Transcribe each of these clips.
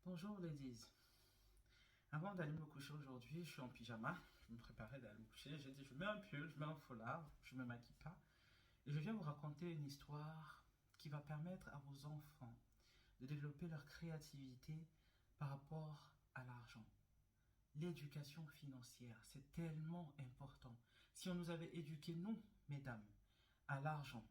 Bonjour ladies. Avant d'aller me coucher aujourd'hui, je suis en pyjama. Je me préparais d'aller me coucher. J'ai dit, je mets un pull, je mets un foulard, je me maquille pas. Et je viens vous raconter une histoire qui va permettre à vos enfants de développer leur créativité par rapport à l'argent. L'éducation financière, c'est tellement important. Si on nous avait éduqués, nous, mesdames, à l'argent,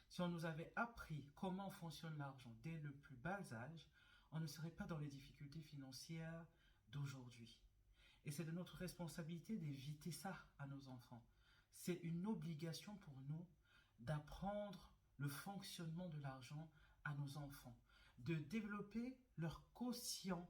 si on nous avait appris comment fonctionne l'argent dès le plus bas âge, on ne serait pas dans les difficultés financières d'aujourd'hui. Et c'est de notre responsabilité d'éviter ça à nos enfants. C'est une obligation pour nous d'apprendre le fonctionnement de l'argent à nos enfants, de développer leur quotient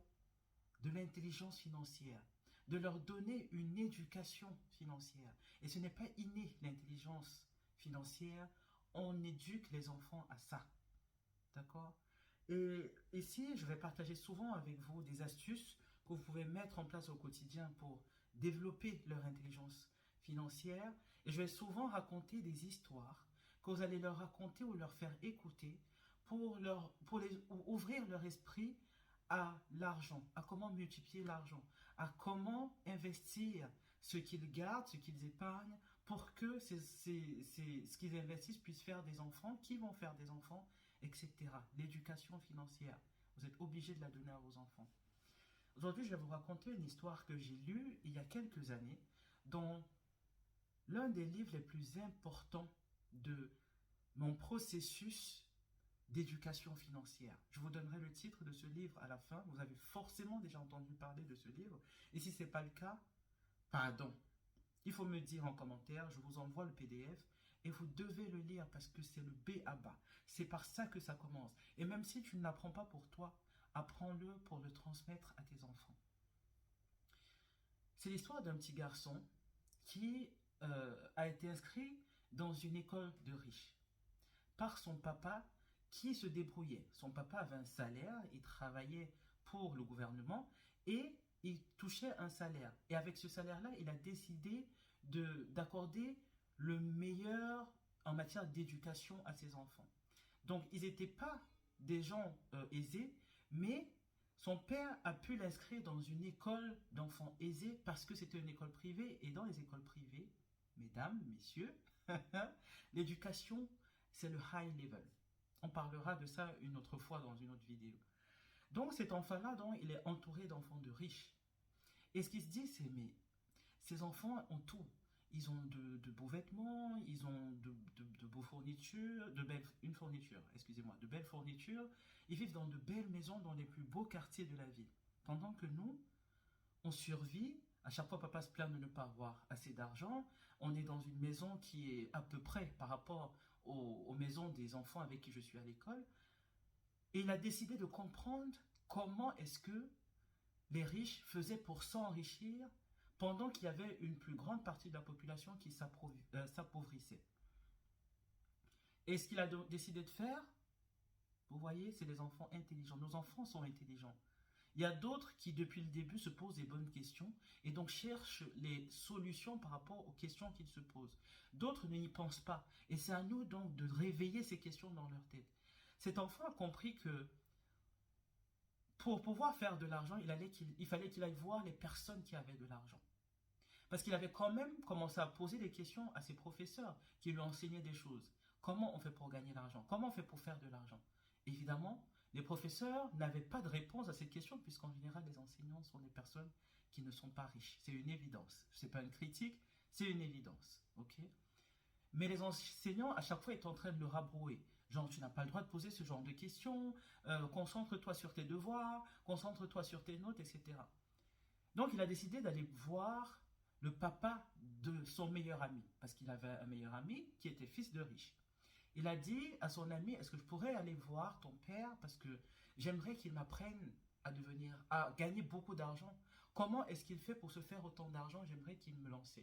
de l'intelligence financière, de leur donner une éducation financière. Et ce n'est pas inné l'intelligence financière, on éduque les enfants à ça. D'accord? Et ici, je vais partager souvent avec vous des astuces que vous pouvez mettre en place au quotidien pour développer leur intelligence financière. Et je vais souvent raconter des histoires que vous allez leur raconter ou leur faire écouter pour ouvrir leur esprit à l'argent, à comment multiplier l'argent, à comment investir ce qu'ils gardent, ce qu'ils épargnent, pour que ce qu'ils investissent puisse faire des enfants, qui vont faire des enfants, etc. L'éducation financière, vous êtes obligé de la donner à vos enfants. Aujourd'hui, je vais vous raconter une histoire que j'ai lue il y a quelques années, dans l'un des livres les plus importants de mon processus d'éducation financière. Je vous donnerai le titre de ce livre à la fin. Vous avez forcément déjà entendu parler de ce livre. Et si ce n'est pas le cas, pardon. Il faut me dire en commentaire, je vous envoie le PDF et vous devez le lire parce que c'est le B à bas. C'est par ça que ça commence. Et même si tu ne l'apprends pas pour toi, apprends-le pour le transmettre à tes enfants. C'est l'histoire d'un petit garçon qui a été inscrit dans une école de riches par son papa qui se débrouillait. Son papa avait un salaire, il travaillait pour le gouvernement et il touchait un salaire. Et avec ce salaire-là, il a décidé d'accorder le meilleur en matière d'éducation à ses enfants. Donc, ils n'étaient pas des gens aisés, mais son père a pu l'inscrire dans une école d'enfants aisés parce que c'était une école privée. Et dans les écoles privées, mesdames, messieurs, l'éducation, c'est le high level. On parlera de ça une autre fois dans une autre vidéo. Donc cet enfant-là, il est entouré d'enfants de riches. Et ce qui se dit, c'est, mais ces enfants ont tout. Ils ont de beaux vêtements, ils ont de beaux fournitures, de belles fournitures. Ils vivent dans de belles maisons dans les plus beaux quartiers de la ville. Pendant que nous, on survit. À chaque fois, papa se plaint de ne pas avoir assez d'argent. On est dans une maison qui est à peu près par rapport aux maisons des enfants avec qui je suis à l'école. Et il a décidé de comprendre comment est-ce que les riches faisaient pour s'enrichir pendant qu'il y avait une plus grande partie de la population qui s'appauvrissait. Et ce qu'il a décidé de faire, vous voyez, c'est des enfants intelligents. Nos enfants sont intelligents. Il y a d'autres qui, depuis le début, se posent des bonnes questions et donc cherchent les solutions par rapport aux questions qu'ils se posent. D'autres n'y pensent pas. Et c'est à nous donc de réveiller ces questions dans leur tête. Cet enfant a compris que pour pouvoir faire de l'argent, il fallait qu'il aille voir les personnes qui avaient de l'argent. Parce qu'il avait quand même commencé à poser des questions à ses professeurs qui lui enseignaient des choses. Comment on fait pour gagner l'argent? Comment on fait pour faire de l'argent? Évidemment, les professeurs n'avaient pas de réponse à cette question puisqu'en général, les enseignants sont des personnes qui ne sont pas riches. C'est une évidence. Ce n'est pas une critique, c'est une évidence. Ok? Mais les enseignants, à chaque fois, étaient en train de le rabrouer. Genre, tu n'as pas le droit de poser ce genre de questions, concentre-toi sur tes devoirs, concentre-toi sur tes notes, etc. Donc, il a décidé d'aller voir le papa de son meilleur ami, parce qu'il avait un meilleur ami qui était fils de riche. Il a dit à son ami, est-ce que je pourrais aller voir ton père parce que j'aimerais qu'il m'apprenne à gagner beaucoup d'argent. Comment est-ce qu'il fait pour se faire autant d'argent? J'aimerais qu'il me lance.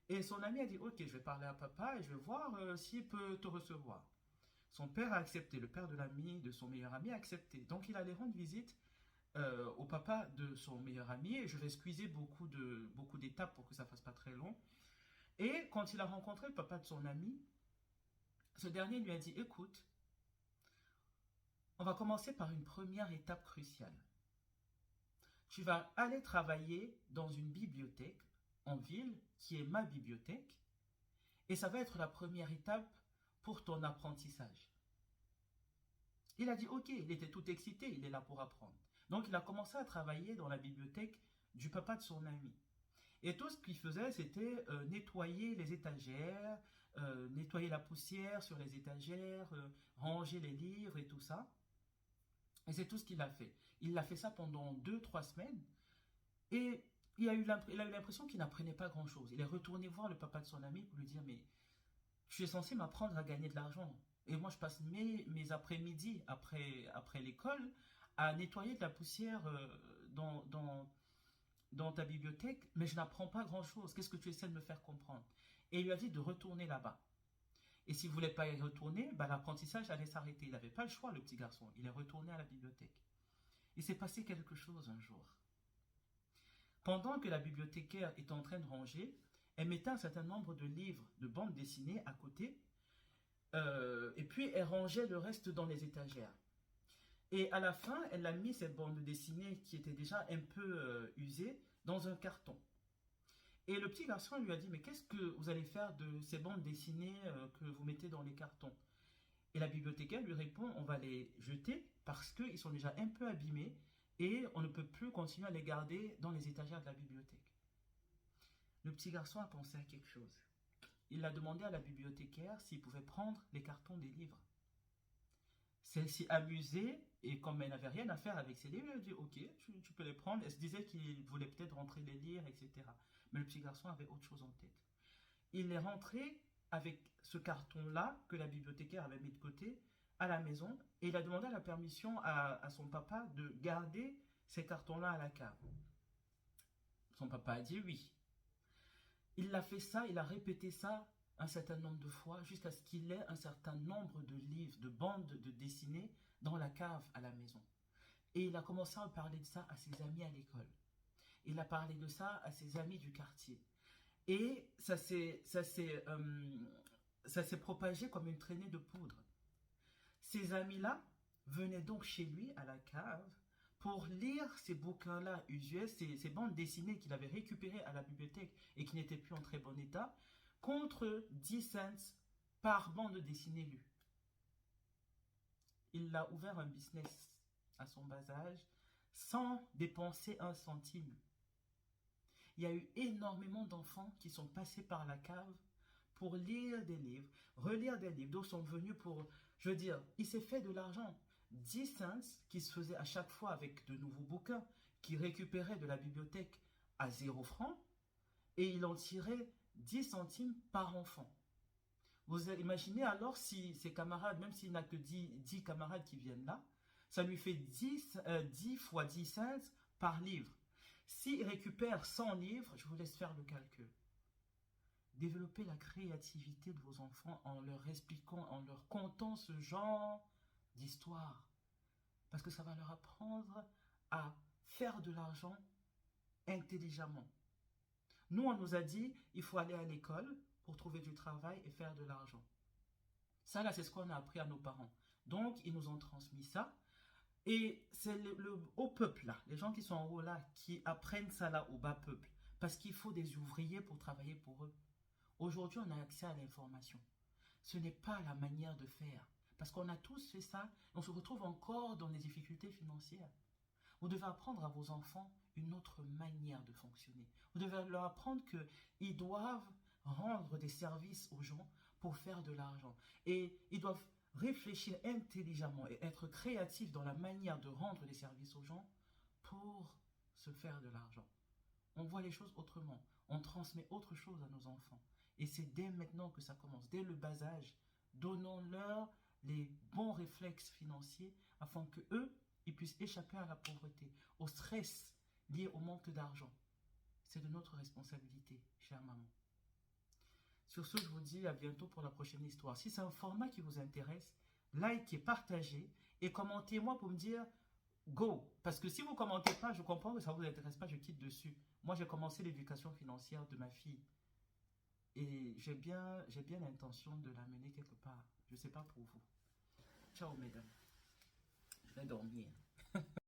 Et son ami a dit, ok, je vais parler à papa et je vais voir s'il peut te recevoir. Son père a accepté, le père de l'ami, de son meilleur ami a accepté. Donc il allait rendre visite au papa de son meilleur ami et je vais squeezer beaucoup d'étapes pour que ça fasse pas très long. Et quand il a rencontré le papa de son ami, ce dernier lui a dit, écoute, On va commencer par une première étape cruciale. Tu vas aller travailler dans une bibliothèque en ville qui est ma bibliothèque et ça va être la première étape pour ton apprentissage. Il a dit ok, il était tout excité, il est là pour apprendre. Donc il a commencé à travailler dans la bibliothèque du papa de son ami. Et tout ce qu'il faisait, c'était nettoyer les étagères, nettoyer la poussière sur les étagères, ranger les livres et tout ça. Et c'est tout ce qu'il a fait. Il a fait ça pendant 2, 3 semaines. Et il a eu l'impression qu'il n'apprenait pas grand-chose. Il est retourné voir le papa de son ami pour lui dire, mais tu es censé m'apprendre à gagner de l'argent. Et moi, je passe mes après-midi, après l'école, à nettoyer de la poussière dans ta bibliothèque, mais je n'apprends pas grand-chose. Qu'est-ce que tu essaies de me faire comprendre? Et il lui a dit de retourner là-bas. Et s'il ne voulait pas y retourner, bah, l'apprentissage allait s'arrêter. Il n'avait pas le choix, le petit garçon. Il est retourné à la bibliothèque. Il s'est passé quelque chose un jour. Pendant que la bibliothécaire était en train de ranger, elle mettait un certain nombre de livres, de bandes dessinées à côté, et puis elle rangeait le reste dans les étagères. Et à la fin, elle a mis cette bande dessinée qui était déjà un peu usée dans un carton. Et le petit garçon lui a dit, mais qu'est-ce que vous allez faire de ces bandes dessinées que vous mettez dans les cartons? Et la bibliothécaire lui répond, on va les jeter parce qu'ils sont déjà un peu abîmés et on ne peut plus continuer à les garder dans les étagères de la bibliothèque. Le petit garçon a pensé à quelque chose. Il a demandé à la bibliothécaire s'il pouvait prendre les cartons des livres. Celle-ci amusée, et comme elle n'avait rien à faire avec ses livres, elle a dit ok, tu peux les prendre. Elle se disait qu'il voulait peut-être rentrer les lire, etc. Mais le petit garçon avait autre chose en tête. Il est rentré avec ce carton-là que la bibliothécaire avait mis de côté à la maison et il a demandé la permission à son papa de garder ces cartons-là à la cave. Son papa a dit oui. Il a fait ça, il a répété ça un certain nombre de fois jusqu'à ce qu'il ait un certain nombre de livres, de bandes de dessinées dans la cave à la maison. Et il a commencé à parler de ça à ses amis à l'école. Il a parlé de ça à ses amis du quartier. Et ça s'est propagé comme une traînée de poudre. Ces amis-là venaient donc chez lui à la cave pour lire ces bouquins-là usuels, ces bandes dessinées qu'il avait récupérées à la bibliothèque et qui n'étaient plus en très bon état, contre 10 cents par bande dessinée lue. Il a ouvert un business à son bas âge sans dépenser un centime. Il y a eu énormément d'enfants qui sont passés par la cave pour lire des livres, relire des livres, d'autres sont venus pour, je veux dire, il s'est fait de l'argent. 10 cents qui se faisait à chaque fois avec de nouveaux bouquins, qui récupérait de la bibliothèque à 0 francs, et il en tirait 10 centimes par enfant. Vous imaginez alors si ses camarades, même s'il n'a que 10 camarades qui viennent là, ça lui fait 10 fois 10 cents par livre. S'il récupère 100 livres, je vous laisse faire le calcul. Développez la créativité de vos enfants en leur expliquant, en leur contant ce genre d'histoire. Parce que ça va leur apprendre à faire de l'argent intelligemment. Nous, on nous a dit, il faut aller à l'école pour trouver du travail et faire de l'argent. Ça, là, c'est ce qu'on a appris à nos parents. Donc, ils nous ont transmis ça. Et c'est le haut peuple, là, les gens qui sont en haut, là, qui apprennent ça, là, au bas peuple. Parce qu'il faut des ouvriers pour travailler pour eux. Aujourd'hui, on a accès à l'information. Ce n'est pas la manière de faire. Parce qu'on a tous fait ça, on se retrouve encore dans des difficultés financières. Vous devez apprendre à vos enfants une autre manière de fonctionner. Vous devez leur apprendre qu'ils doivent rendre des services aux gens pour faire de l'argent. Et ils doivent réfléchir intelligemment et être créatifs dans la manière de rendre des services aux gens pour se faire de l'argent. On voit les choses autrement. On transmet autre chose à nos enfants. Et c'est dès maintenant que ça commence, dès le bas âge. Donnons-leur les bons réflexes financiers afin que eux, ils puissent échapper à la pauvreté, au stress lié au manque d'argent. C'est de notre responsabilité, chère maman. Sur ce, je vous dis à bientôt pour la prochaine histoire. Si c'est un format qui vous intéresse, likez, partagez et commentez-moi pour me dire go. Parce que si vous ne commentez pas, je comprends que ça ne vous intéresse pas, je quitte dessus. Moi, j'ai commencé l'éducation financière de ma fille. Et j'ai bien l'intention de la mener quelque part. Je ne sais pas pour vous. Ciao, mesdames. vais dormir.